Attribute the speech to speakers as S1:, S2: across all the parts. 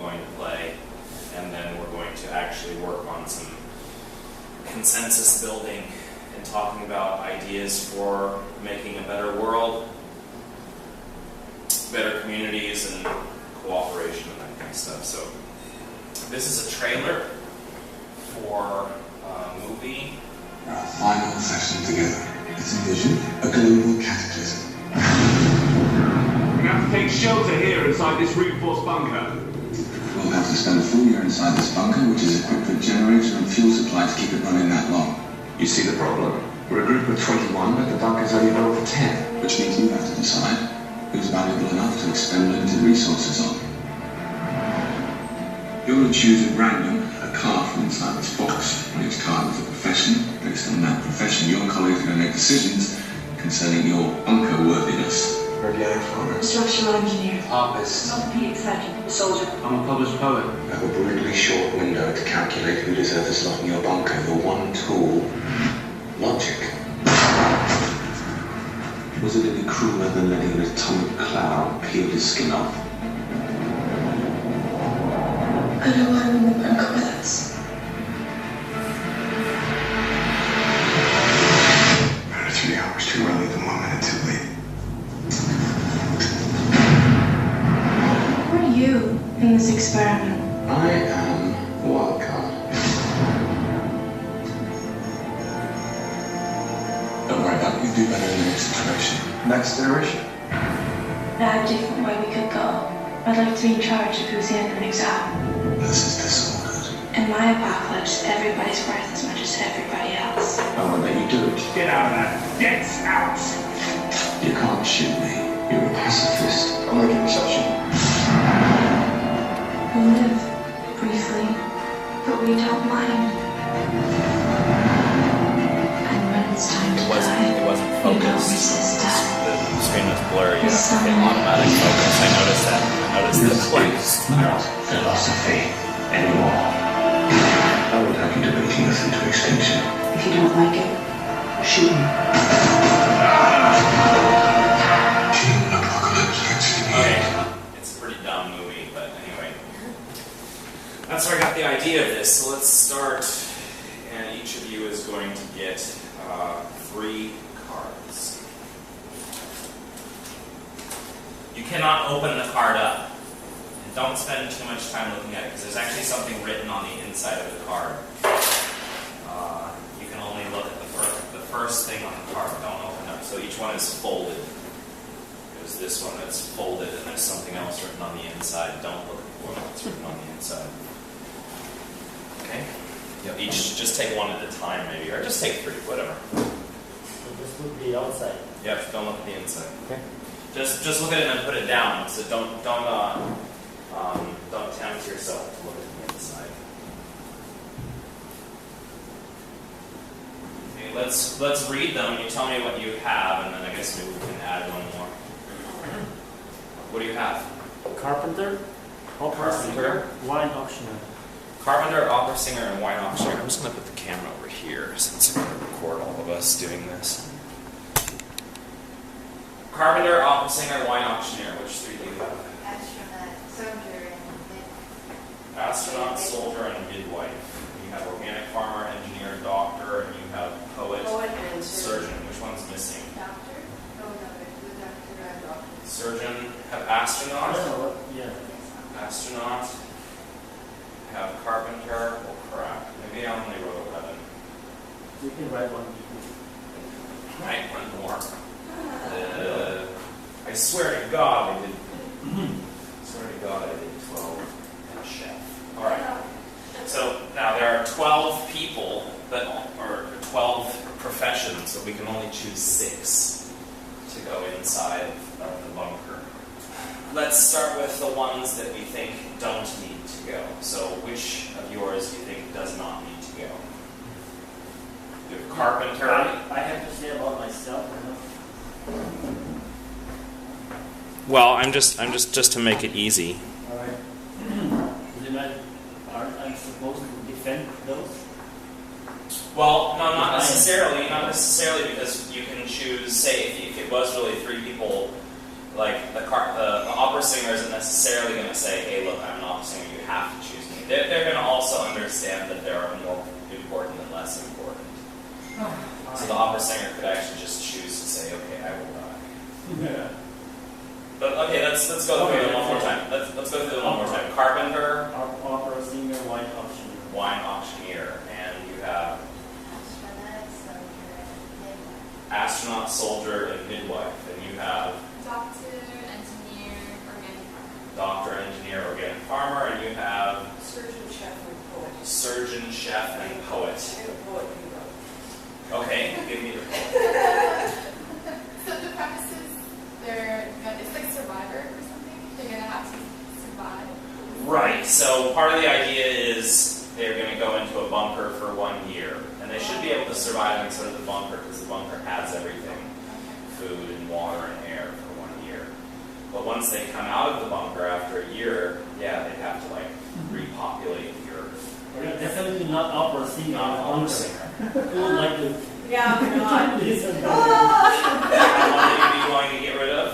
S1: going to play, and then we're going to actually work on some consensus building and talking about ideas for making a better world, better communities, and cooperation and that kind of stuff. So this is a trailer for a movie.
S2: Our final session together. Let's envision a global cataclysm.
S3: We have to take shelter here inside this reinforced bunker.
S2: We'll have to spend a full year inside this bunker, which is equipped with generator and fuel supply to keep it running that long.
S3: You see the problem? We're a group of 21, but the bunker's only built for 10.
S2: Which means you have to decide who's valuable enough to expend limited resources on. You're to choose at random a card from inside this box. On each card is a profession. Based on that profession, your colleagues are going to make decisions concerning your bunker worthiness.
S3: Organic farmer.
S4: Structural engineer.
S3: Harvest.
S4: Orthopedic surgeon. Soldier.
S3: I'm a published poet.
S2: You have a brutally short window to calculate who deserves a slot in your bunker. Your one tool, logic. Was it any crueler than letting an atomic cloud peel his skin off?
S4: I don't want him in the bunker with us.
S2: Better 3 hours too early than 1 minute too late.
S4: Who are you in this experiment?
S2: I am a wild card. Don't worry about it, you do better in the next generation.
S3: Next generation?
S4: I have a different way we could go. I'd like to be in charge of who's in an exam.
S2: This is disordered.
S4: In my apocalypse, everybody's worth as much as everybody else.
S2: I won't let you do it.
S3: Get out of there! Get out!
S2: You can't shoot me. You're a pacifist.
S3: I'm gonna give you such
S4: We live briefly, but we don't mind. And when it's time to die,
S1: It wasn't
S4: we don't
S1: focused.
S4: resist death.
S1: The screen was blurry. You
S4: The
S1: have to hit
S4: sun.
S1: automatic focus. I noticed that. I noticed the place.
S2: Not philosophy anymore. I would have you debating us into extinction.
S4: If you don't like it, shoot him.
S2: Human apocalypse actually.
S1: Okay. It's a pretty dumb movie, but anyway. That's where I got the idea of this. So let's start. And each of you is going to get 3 cards. You cannot open the card up. And don't spend too much time looking at it, because there's actually something written on the inside of the card. You can only look at the first thing on the card. Don't open it up. So each one is folded. There's this one that's folded, and there's something else written on the inside. Don't look at the one that's written on the inside. Okay? Each just take one at a time, maybe, or just take 3, whatever.
S5: So this would be outside.
S1: Yep, don't look at the inside.
S5: Okay.
S1: Just look at it and then put it down. So don't tempt yourself to look at the inside. Okay, let's read them. You tell me what you have, and then I guess maybe we can add one more. What do you have?
S5: Carpenter, opera singer, wine auctioneer.
S1: Carpenter, opera singer, and wine auctioneer. I'm just going to put the camera over here since I'm going to record all of us doing this. Carpenter, opera singer, wine auctioneer. Which 3 do you have?
S6: Astronaut, soldier, and midwife.
S1: Astronaut, soldier, and midwife. You have organic farmer, engineer, doctor, and you have poet,
S6: Poet and
S1: surgeon. Which one's missing?
S6: Doctor. Oh, no, there's the doctor and doctor.
S1: Surgeon. Have
S5: I
S1: astronaut.
S5: don't know what, yeah.
S1: Astronaut. Have carpenter. Oh crap. Maybe I only wrote 11.
S5: You can write one.
S1: Right, one more. I swear to God I did. I swear to God I did 12 and a chef. All right. So now there are 12 people or 12 professions, so we can only choose 6 to go inside of the bunker. Let's start with the ones that we think don't need to go. So which of yours do you think does not need to go? You have carpenter.
S5: I have to say about myself.
S1: Well, I'm just to make it easy.
S5: All right. Then aren't I supposed to defend those?
S1: Well, no, not necessarily. Not necessarily, because you can choose. Say, if it was really 3 people, like the opera singer isn't necessarily going to say, "Hey, look, I'm an opera singer. You have to choose me. They're going to also understand that there are more important and less important. So the opera singer could actually just choose to say, okay, I will die.
S5: Yeah.
S1: But okay, let's go through them one more time. Let's go through them one more time. Carpenter,
S5: Opera singer, wine auctioneer.
S1: wine auctioneer, and you have
S6: astronaut, soldier,
S1: astronaut, soldier,
S6: and midwife.
S1: and midwife, and you have
S6: Doctor, engineer, organic farmer.
S1: doctor, engineer, organic farmer, and you have
S7: Surgeon, chef, and poet.
S1: surgeon, chef, and poet.
S7: And a poet who wrote.
S1: Okay, give me the poet.
S6: So the premises, it's like Survivor or something. They're gonna have to survive.
S1: Right. So part of the idea is they're going to go into a bunker for 1 year, and they should be able to survive inside of the bunker because the bunker has everything, food and water and air for 1 year. But once they come out of the bunker after a year, yeah, they have to like repopulate the earth.
S5: Yeah, definitely not opera singer.
S1: Not opera singer.
S5: Who would like to
S7: Yeah, we're not.
S5: listen to
S1: How one that you'd be going to get rid of?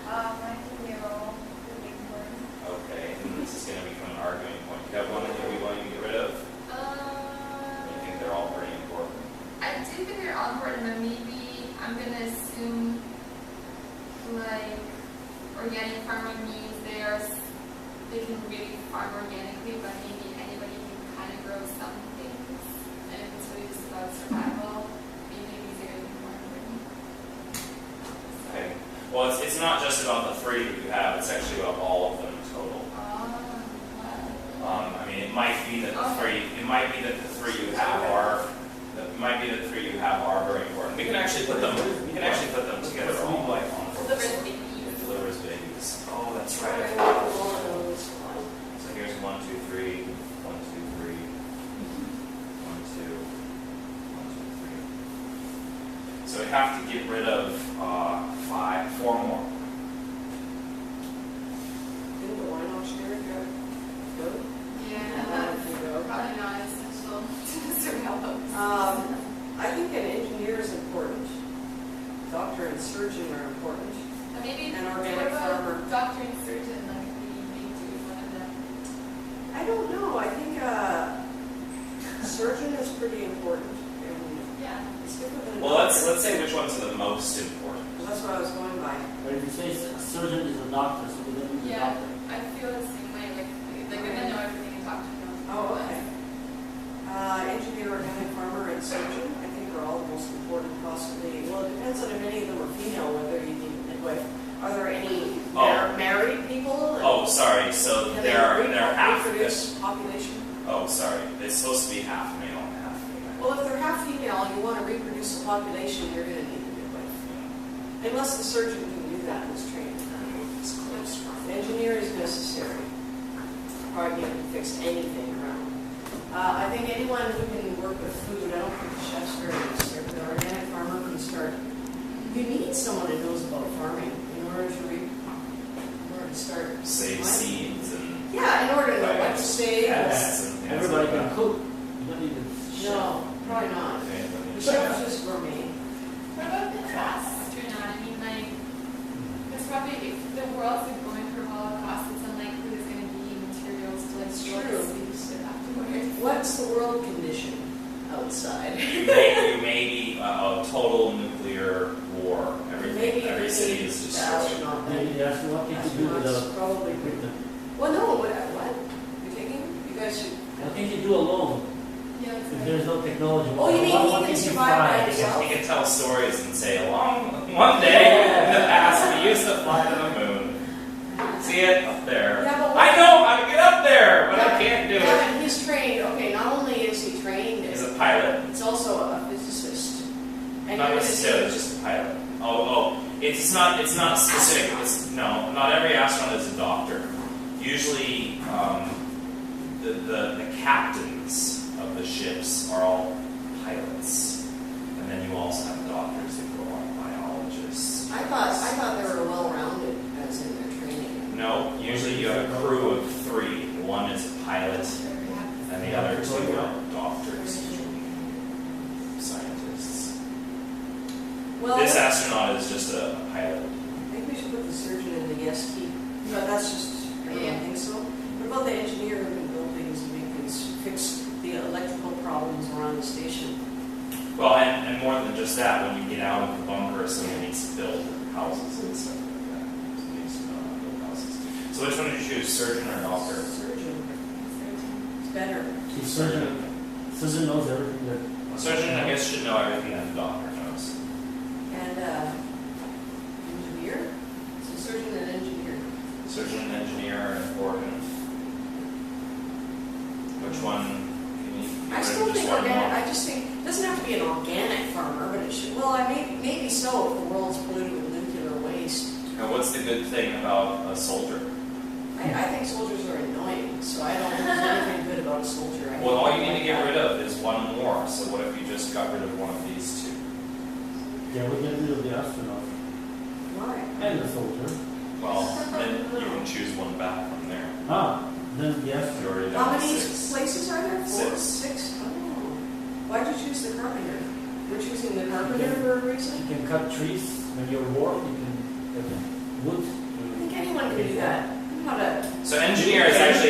S6: 19-year-old, really important.
S1: Okay, and this is going to become an arguing point. You have one that you'd be willing to get rid of? You think they're all pretty important?
S6: I do think they're all important, but maybe I'm gonna assume like organic farming means they can really farm organically, but maybe anybody can kind of grow some things, and if it's really just about survival, maybe these are gonna be more important.
S1: Okay. Well, it's not just about the 3 that you have, it's actually about all of them total. I mean, it might be that the 3 you have are very important. We can actually put them together all like on
S6: Delivers babies.
S1: It delivers babies. Oh, that's right. So here's 1, 2, 3, 1, 2, 3, 1, 2, 1, 2, 3. So we have to get rid of 4 more.
S7: Didn't the wine auctioneer go?
S6: Yeah,
S7: That
S6: that's
S7: would go.
S6: probably not essential to survival.
S7: I think an engineer is important. Doctor and surgeon are important.
S6: Maybe
S7: An organic
S6: what about
S7: farmer.
S6: doctor and surgeon, like we may do one of them.
S7: I don't know. I think surgeon is pretty important. And
S6: Yeah.
S7: it's different than a
S1: Well, let's
S7: doctor.
S1: say which ones are the most important.
S7: That's what I was going by.
S5: But if you say surgeon is a doctor, so we don't need a
S6: Yeah,
S5: doctor.
S6: I feel the same way. Like they're gonna know everything and talk to them.
S7: Oh, okay. Engineer, organic farmer, and surgeon, I think are all the most important possibly. Well, it depends on if any of them are female, whether you need a midwife. Are there any married people?
S1: Oh, sorry. So
S7: Can
S1: they're
S7: they
S1: half.
S7: reproduce population?
S1: Oh, sorry. It's supposed to be half male and half female.
S7: Well, if they're half female, you want to reproduce the population, you're going to need a midwife. Unless the surgeon can do that and is trained.
S1: It's close.
S7: The engineer is necessary. Probably can fix anything around. I think anyone who can work with food, I don't think the chef's very necessary, but an organic farmer can start. You need someone who knows about farming in order to start.
S1: Save seeds and
S7: Yeah, in order to know what to save.
S1: pests and things
S5: Everybody
S1: like
S5: can
S1: that.
S5: cook. You don't need a chef.
S7: No, probably not.
S1: Okay,
S7: The
S1: let me
S7: chef's just gourmet.
S6: What about the astronaut? I mean, like, there's probably, if the world's like going through Holocaust, it's unlikely there's going to be materials to like store
S7: True.
S6: the space afterwards.
S7: What's the world condition outside?
S1: You may be a total nuclear war.
S7: Maybe
S1: Every city is
S7: the
S1: destroyed.
S7: astronaut.
S5: Maybe the astronaut can do
S7: Astronauts
S5: without
S7: probably.
S5: equipment.
S7: Well, no, what? You're taking? You guys should.
S5: What can you do alone
S6: Yeah, it's
S5: if
S6: like,
S5: there's no technology?
S7: Oh, you mean
S5: What
S7: he
S5: can
S7: can
S5: you
S7: survive
S5: fly?
S7: by himself?
S1: He can tell stories and say, one day in the past we used to fly to the moon. See it up there.
S7: Yeah, but
S1: I know how to get up there, but I can't do
S7: Yeah,
S1: it.
S7: and he's trained. Okay, not only is he trained,
S1: He's a pilot.
S7: it's also a physicist. And
S1: Not
S7: you're gonna
S1: necessarily
S7: see-
S1: just a pilot. Oh, it's not specific. No, not every astronaut is a doctor. Usually, the captains of the ships are all pilots, and then you also have doctors that go on biologists.
S7: I thought they were well-rounded as in their training.
S1: No, usually you have a crew of 3. One is a pilot, and the other 2 are doctors, scientists.
S7: Well,
S1: This astronaut is just a pilot.
S7: I think we should put the surgeon in the yes key. But that's just, I don't think so. What about the engineer?
S1: just that, when you get out of the bunker, someone needs to build houses and stuff like that. Someone needs to know how to build houses. So which one did you choose, surgeon or doctor?
S7: Surgeon. It's better.
S5: Surgeon knows everything that.
S1: Surgeon, I guess, should know everything that the doctor knows.
S7: And engineer? So surgeon and engineer.
S1: Surgeon and engineer are important. Which one can you
S7: I still
S1: just
S7: think
S1: one
S7: organic,
S1: more?
S7: I just think, it doesn't have to be an organic farmer, but it should, well, maybe so if the world's polluted with nuclear waste.
S1: Now, what's the good thing about a soldier?
S7: I think soldiers are annoying, so I don't think there's anything good about a soldier.
S1: Well, all you need to get rid of is one more. So what if you just got rid of one of these two?
S5: Yeah, we get rid of the astronaut
S7: Why?
S5: and the soldier.
S1: Well, then you can choose one back from there.
S5: Then the astronaut.
S1: You already
S7: How
S1: done
S7: many
S1: 6.
S7: places are there? 4?
S1: 6.
S7: 6? Oh. Why'd you choose the carpenter? We're choosing the carpenter for a reason?
S5: You can cut trees when you're warm. You can cut wood.
S7: I think anyone can do that. How to...
S1: So engineer is like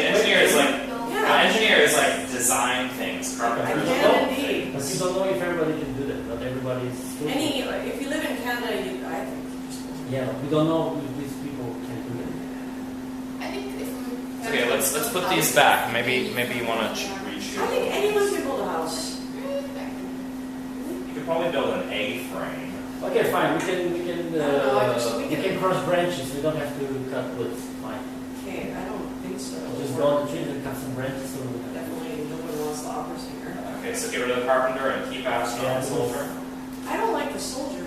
S7: Yeah.
S1: engineer is like design things. Carpenter
S7: I
S1: is
S7: can
S1: like
S7: indeed.
S5: But you don't know if everybody can do that. Not everybody is skilled.
S7: If you live in Canada, I think you just...
S5: Yeah, but we don't know if these people can do it.
S6: I think if we...
S1: Okay, let's put these back. Maybe you want to reach
S7: I think anyone can build a house.
S1: You could probably build an A-frame.
S5: Okay, fine. We can
S7: we can-
S5: cross branches. We don't have to cut wood. Fine.
S7: Okay, I don't think so.
S5: Just go on the trees and cut some branches. So we can
S7: Definitely, nobody wants the opera singer.
S1: Okay, so get rid of the carpenter and keep astronaut and soldier.
S7: I don't like the soldier.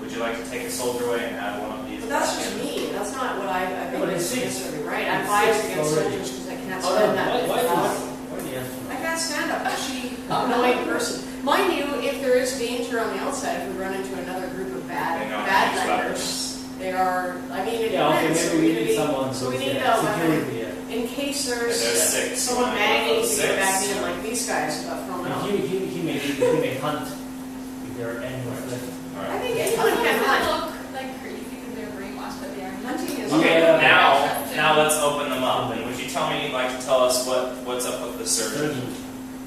S1: Would you like to take a soldier away and add one of these?
S7: But that's just me. That's not what I think
S5: But
S7: is
S5: it's 6.
S7: necessarily right. I'm
S5: It's
S7: biased
S5: 6
S7: against
S5: already.
S7: soldiers because I can't
S5: Oh, no,
S7: stand that.
S5: why
S7: mentality.
S5: the astronaut?
S7: I can't stand up. She annoying person. Mind you, if there is danger on the outside, if we run into another group of
S1: They know how to
S7: bad
S1: use
S7: lenders, they are. I mean, it
S5: Yeah, okay,
S7: depends.
S5: maybe we need someone
S7: So we
S5: who's,
S7: need
S5: yeah,
S7: to
S5: security. Yeah.
S7: in case
S1: There's
S7: there's
S1: 6.
S7: someone nagging to get back
S1: 6.
S7: in, like these guys got thrown out.
S5: He may hunt if there are animals left.
S1: All
S7: I
S1: right.
S7: think
S6: It
S7: anyone can
S6: doesn't
S7: hunt.
S6: look like crazy because they're brainwashed, but they are
S7: Hunting is
S1: Okay,
S5: Yeah.
S1: now let's open them up. And would you like to tell us what's up with the surgeon?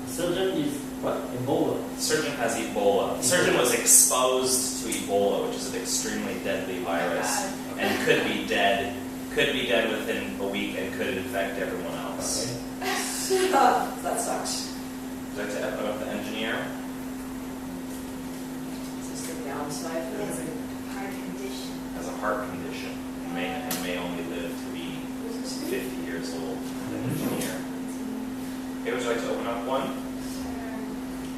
S5: The surgeon is what? Ebola.
S1: Surgeon has Ebola. The surgeon was exposed to Ebola, which is an extremely deadly virus, and could be dead within a week and could infect everyone else.
S5: Okay.
S7: that sucks.
S1: Would you like to open up the engineer?
S7: Is this the downside for
S6: It's
S7: everybody?
S6: a hard condition.
S1: Has a heart condition and may only live to be 50 years old. An engineer. Okay, would you like to open up one?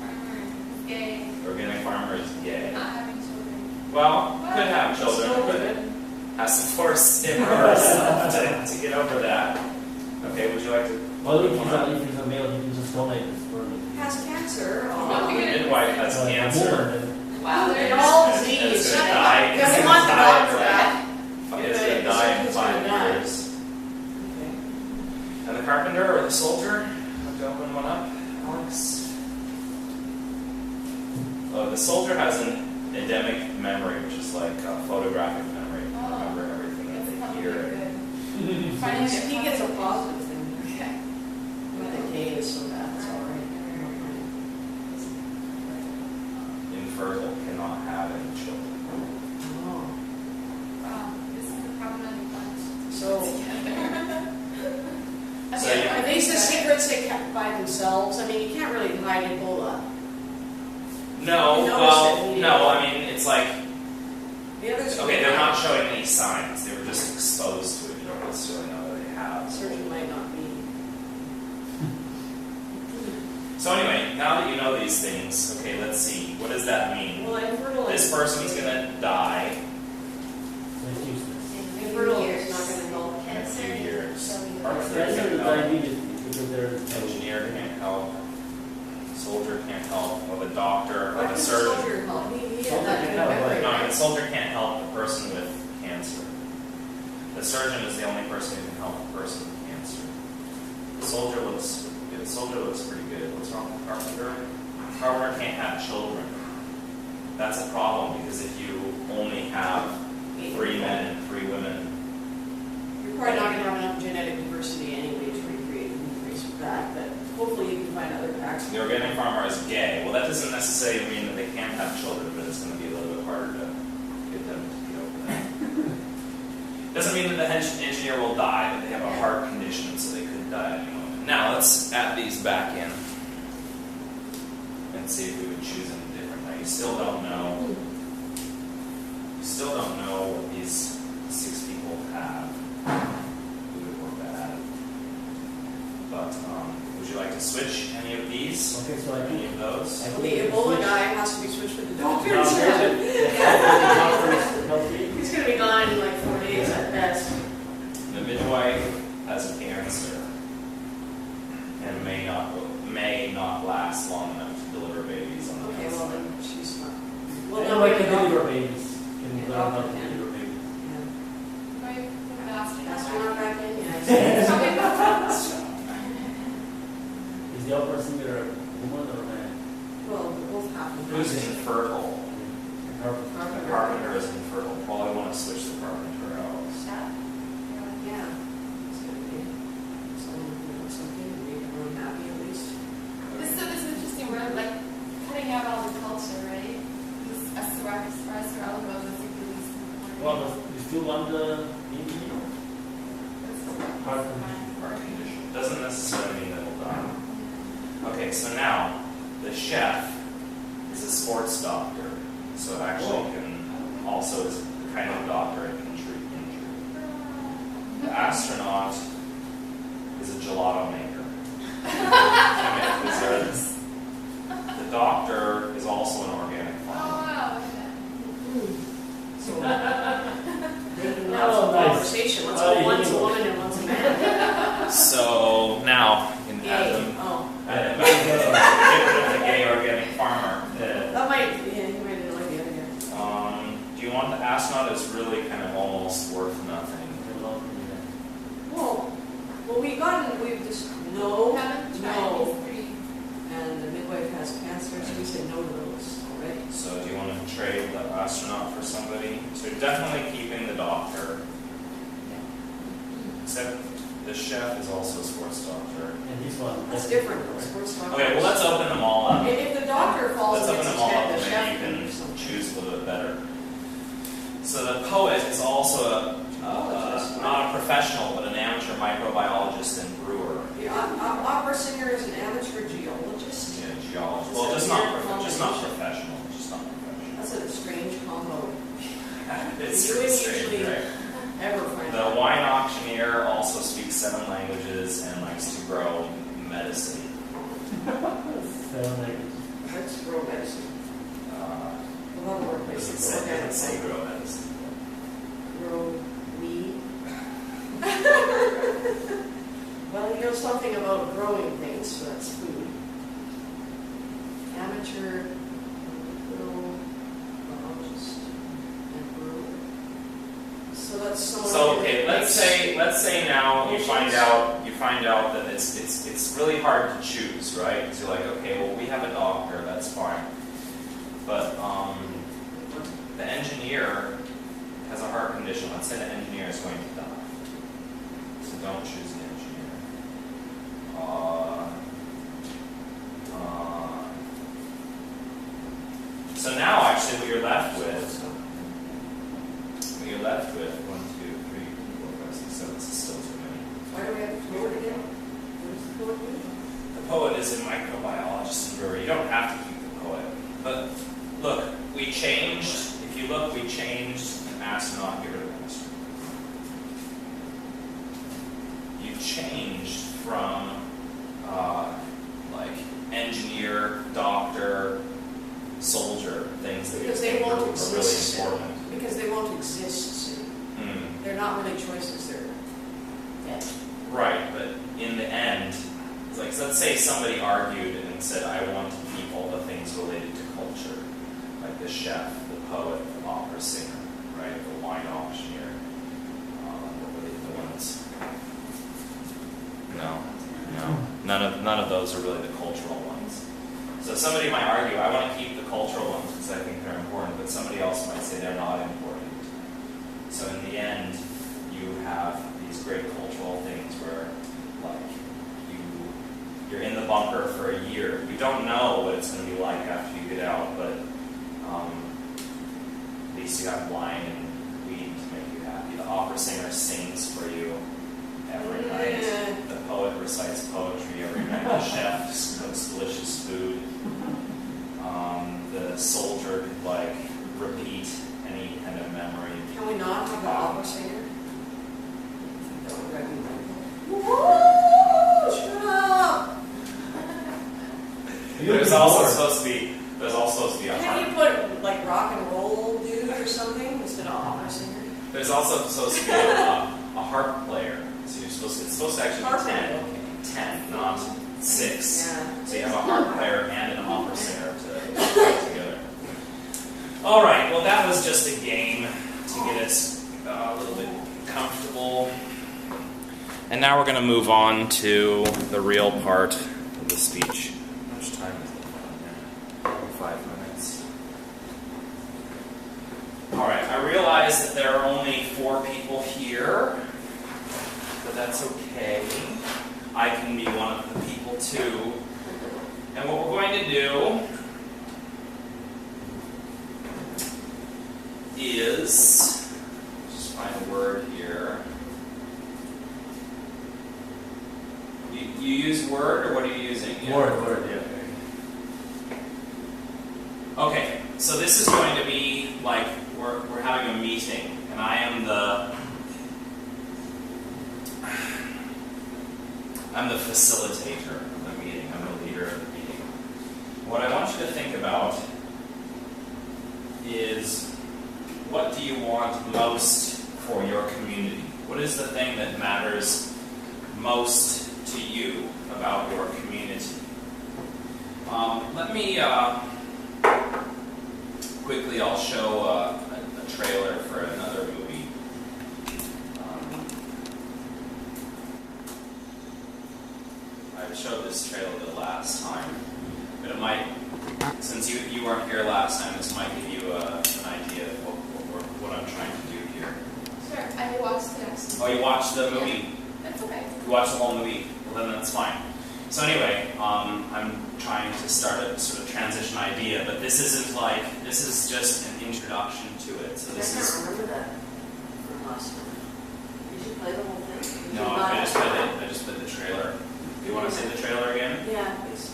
S6: Farmer, gay,
S1: Organic farmer is gay.
S6: not having children.
S1: Well, could have children, but has to force him or herself to get over that. Okay, would you like to?
S5: Well, if he's a male, he can just donate his sperm.
S7: Has cancer.
S1: The midwife has cancer.
S6: Wow,
S7: They're
S6: they're
S7: all
S1: And
S7: disease.
S1: it's gonna die.
S7: Because
S1: It's
S7: they
S1: gonna
S7: want the
S1: die
S7: doctor
S1: in
S7: back.
S1: It's going to die in
S7: It's gonna
S1: 5
S7: die.
S1: years.
S7: Okay.
S1: And the carpenter or the soldier? Have to open one up, Alex. Oh, the soldier has an endemic memory, which is like a photographic memory. Remember everything that
S6: That's
S1: they
S6: probably
S1: hear.
S6: good. Finding it
S7: He gets a positive thing.
S6: Okay.
S7: But the gay is so bad. It's all right.
S1: Infertile, cannot have any children.
S7: Oh.
S6: Wow, this is the problematic bunch.
S7: So,
S1: So you-
S7: are these the secrets they kept by themselves? I mean, you can't really hide Ebola.
S1: No,
S7: You notice
S1: well,
S7: that we-
S1: no, I mean, it's like,
S7: The others.
S1: okay, they're not showing any signs. They were just exposed to it. You don't necessarily know that they have.
S7: Surgeon might not be.
S1: So anyway, now that you know these things, okay, let's see. What does that mean?
S7: Well, infertile.
S1: This person's gonna die
S5: So it's useless.
S7: Infertile is not going to help.
S1: in a few years.
S5: Cancer is diabetes because there's
S1: Engineer can't help. Soldier can't help. Or the doctor or
S7: Why
S1: the
S7: does the
S1: surgeon.
S7: soldier help? He had
S5: Soldier
S7: that
S5: can
S7: good
S5: help,
S7: memory.
S1: No, the soldier can't help the person with cancer. The surgeon is the only person who can help the person with cancer. The soldier looks good. The soldier looks pretty good. What's wrong with the carpenter? The carpenter can't have children. That's a problem because if you only have 3 men and 3 women,
S7: You're probably not going to have enough genetic diversity anyway to recreate the increase of that, but hopefully you can find other packs.
S1: The organic farmer is gay. Well, that doesn't necessarily mean that they can't have children, but it's going to be a little bit harder to get them to get over that. Doesn't mean that the engineer will die, but they have a heart condition, so they could die at any moment. Now, let's add these back in and see if we would choose any different. Now, you still don't know. You still don't know what these 6 people have. We would work that out. But would you like to switch any of these?
S5: Okay, so I
S1: Any
S5: think
S1: of those?
S5: I
S7: Well,
S5: think
S7: the Ebola guy has to be switched with the doctor.
S5: the doctor is healthy.
S7: He's going to be gone in like 4 days at best.
S1: The midwife has cancer and may not last long enough to deliver babies on the
S7: Okay, well then she's not. Well,
S5: Well,
S7: no,
S5: no,
S7: we
S5: I can
S7: can
S5: deliver babies. Can
S7: Yeah,
S5: learn how to
S7: okay.
S5: deliver babies.
S6: Right, the
S7: Astronaut back in, yeah.
S5: Is the opera singer a woman or a man?
S7: Well, we both have to.
S1: Who's infertile?
S5: Perfect.
S1: The carpenter is infertile. Probably want to switch the carpenter out.
S7: Yeah. It's going to be something to make everyone happy at least.
S6: This is interesting. We're like cutting out all the culture, right? This as far as relevant goes, I think the least important.
S5: Well, you still want the engineer? Heart condition.
S1: Heart condition. Doesn't necessarily mean that we'll die. Okay, so now the chef is a sports doctor, so actually can also is the kind of doctor that can treat injury. The astronaut is a gelato maker. The doctor is also an organic
S6: Oh
S1: farmer.
S6: wow. Okay.
S7: So, making
S5: Oh,
S7: now some
S5: nice.
S7: conversation. Let's go one's a woman and one's a man.
S1: So now you can add
S7: Yay.
S1: them.
S7: Oh.
S1: Get rid of the gay organic farmer.
S7: That might, yeah, you might like the other guy.
S1: Do you want the astronaut is really kind of almost worth nothing?
S7: Well, we've just, no,
S6: Haven't tried
S7: no.
S6: these 3.
S7: And the midwife has cancer, so we said no to those already.
S1: So do you want to trade the astronaut for somebody? So you're definitely keeping the doctor. Except the chef is also a sports doctor.
S5: And this one.
S7: That's different, sports doctor.
S1: Okay, well let's open them all up.
S7: If the doctor falls
S1: Let's open
S7: against
S1: them
S7: his
S1: all
S7: head,
S1: up
S7: the
S1: and
S7: chef
S1: then you
S7: can do
S1: can
S7: something.
S1: choose a little bit better. So the poet is also not a professional, but an amateur microbiologist and brewer.
S7: The opera singer is an amateur geologist.
S1: Yeah, geologist. Well, just not professional. Just not professional.
S7: That's a strange combo.
S1: It's
S7: You
S1: pretty
S7: wouldn't
S1: strange,
S7: usually
S1: right?
S7: ever find
S1: The
S7: out.
S1: wine auctioneer also speaks 7 languages and likes to grow medicine.
S5: 7 languages.
S7: Let's grow medicine. A lot of work
S1: Doesn't
S7: places
S1: say,
S7: organic
S1: doesn't say grow medicine.
S7: grow weed. Well, he knows something about growing things, so that's food. Amateur biologist and brewer. So that's someone.
S1: So
S7: who
S1: okay, let's say now you find out that it's really hard to choose, right? Because you're like, okay, well we have a doctor, that's fine, but the engineer has a heart condition. Let's say the engineer is going to die, so don't choose the engineer. So now actually what you're left with. 1, 2, 3, 4, 5, 6, 7. This is still too many.
S7: Why do we have the poet again? What is the poet doing?
S1: The poet is a microbiologist and brewer. You don't have to keep the poet. But look, we changed. If you look, we changed an astronaut. Get rid of an astronaut. You changed from like engineer, doctor, soldier, things that
S7: Because
S1: you
S7: they
S1: think
S7: won't
S1: are really
S7: exist.
S1: important.
S7: Because they won't exist soon. They're not really choices, they're dead.
S1: Right, but in the end, it's like, let's say somebody argued and said, I want to keep all the things related to culture, like the chef, the poet, the opera singer, right, the wine auctioneer, what were the ones? No, none of those are really the cultural ones. So somebody might argue, I want to keep the cultural ones because I think they're important, but somebody else might say they're not important. So in the end, you have these great cultural things where, like, you're in the the bunker for a year. You don't know what it's going to be like after you get out, but at least you have wine and weed to make you happy. The opera singer sings for you every night. The poet recites poetry every night. The chef cooks delicious food. The soldier could like repeat any kind of memory.
S7: Can we not have an opera singer? That would drive me mad. Woo! Shut up!
S1: There's also supposed to be a
S7: Can't
S1: harp.
S7: you put like rock and roll dude or something instead of opera singer?
S1: There's also supposed to be a harp player. So it's supposed to actually
S7: Harp
S1: be
S7: player,
S1: 10, not 6.
S7: Yeah.
S1: So you have a harp player and an opera singer to put together. All right. Well, that was just a game to get us a little bit comfortable. And now we're going to move on to the real part of the speech. How much time is it? 5 minutes. All right. I realize that there are only 4 people here, but that's okay. I can be one of the people too. And what we're going to do is, just find a word here. You use Word, or what are you using? Yeah.
S5: Word, yeah.
S1: Okay, so this is going to be like we're having a meeting, and I am the facilitator of the meeting. I'm the leader of the meeting. What I want you to think about is, what do you want most for your community? What is the thing that matters most to you about your community? Let me quickly, I'll show a trailer for another movie. I showed this trailer the last time, but it might, since you weren't here last time, this might give you an idea of what I'm trying to do here.
S6: Sure, I watched the next
S1: Oh, you watched the movie?
S6: Yeah, that's okay.
S1: You watched the whole movie? Well, then that's fine. So anyway, I'm trying to start a sort of transition idea, but this is just an introduction to it. So
S7: I
S1: this
S7: can't
S1: is
S7: remember that from last time. Did you play the whole thing? Did
S1: no,
S7: you not?
S1: I just played the trailer. Do you want to see the trailer again?
S7: Yeah, please.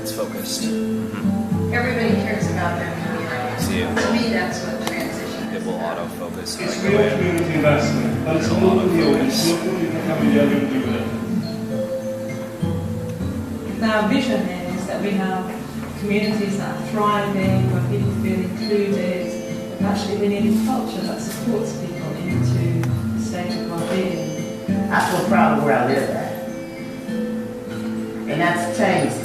S1: It's focused.
S8: Everybody cares about their community.
S1: See,
S8: To me, that's what transition
S1: it
S8: is
S1: will
S8: about.
S1: autofocus.
S3: It's
S1: right
S3: real
S1: away.
S3: community investment, but it's
S1: There's a
S3: all
S1: lot of
S3: the audience.
S1: focus.
S3: Look what you can have the other do with it.
S9: Our vision is that we have communities that are thriving, where people feel included, but actually we need a culture that supports people into a state of well-being.
S10: I feel proud of where I live at. And that's changed.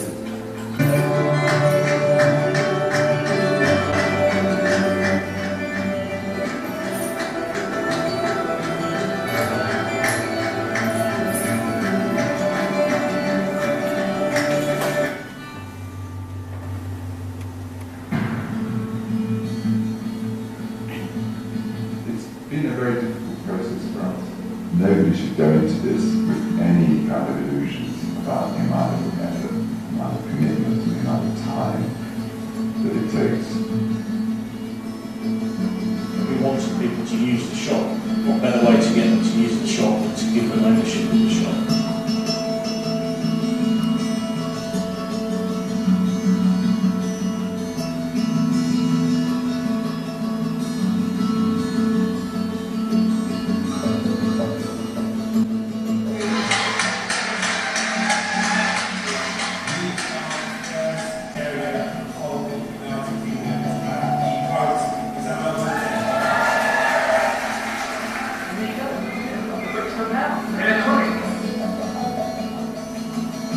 S11: It's been a very difficult process for us. Nobody should go into this with any kind of illusions about the amount of effort, the amount of commitment, the amount of time that it takes.
S5: We wanted people to use the shop. What better way to get them to use the shop than to give them ownership of the shop?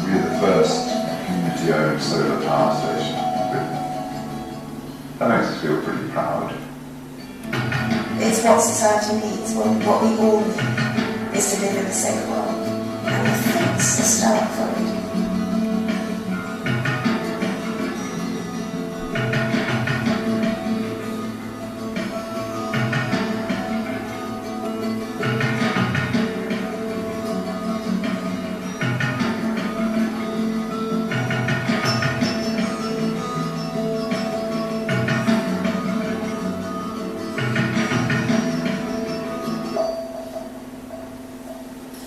S11: We are the first community-owned solar power station in Britain. That makes us feel pretty proud.
S12: It's what society needs, what we all need, is to live in a safe world. And we fix the start for it.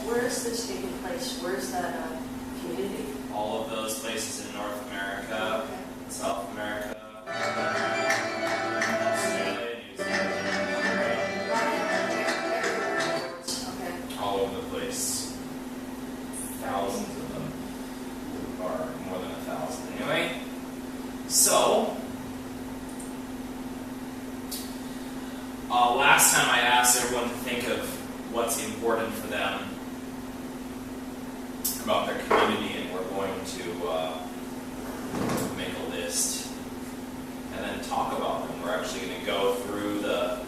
S7: Where is this taking place? Where's that community?
S1: All of those places in North America, South America, Australia, New Zealand, all over the place. Thousands of them, or more than 1,000 anyway. So, last time I asked everyone to think of what's important for them about their community, and we're going to make a list and then talk about them. We're actually going to go through the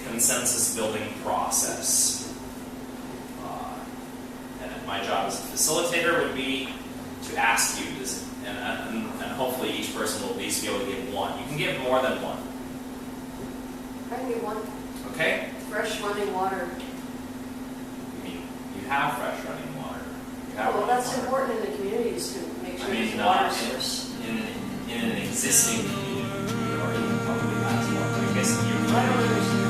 S1: consensus building process. And my job as a facilitator would be to ask you this, and hopefully each person will at least be able to give one. You can give more than one.
S7: I can get one.
S1: Okay?
S7: Fresh running water.
S1: I mean, you have fresh running water. You have
S7: Well,
S1: running
S7: that's
S1: water.
S7: important in the communities to make sure
S1: I mean,
S7: there's a water
S1: not
S7: source.
S1: in an existing community, or even probably has one. I guess you.
S7: I don't understand.